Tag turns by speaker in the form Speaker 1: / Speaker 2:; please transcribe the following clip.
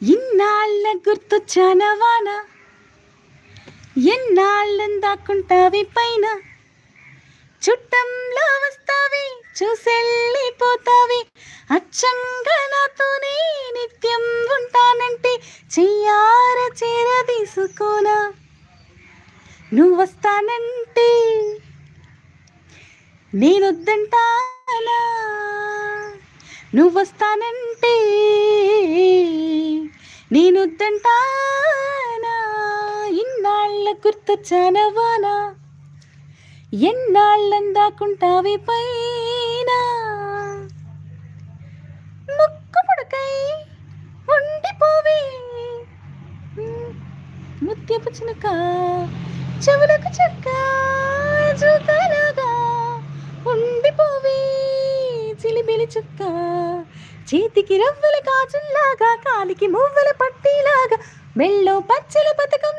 Speaker 1: ఇన్నాళ్ళ గుర్తొచ్చానవాన, ఎన్నాళ్ళందాకుంటావి పైన, చుట్టంలా వస్తావి చూసెళ్ళిపోతావి, అచ్చంగా నాతోనే నిత్యం ఉంటానంటే చెయ్యార చేరదీసుకోనా, నువ్వొస్తానంటే నేనొద్దంటానా, నువ్వొస్తానంటే నేనొద్దంటానా. ఇన్నాళ్ళ గుర్తొచ్చానవానా, ఎన్నాళ్ళందాకుంటావి పైన, ముక్కు పుడకై ఉండిపోవే ముత్యపు చినుక, చెవులకు చెక్క జూకాలాగా ఉండిపోవే చిలిబిలి చుక్క, చేతికి రవ్వల గాజుల్లాగా కాలికి మువ్వల పట్టీలాగా, మెళ్ళో పచ్చల పథకం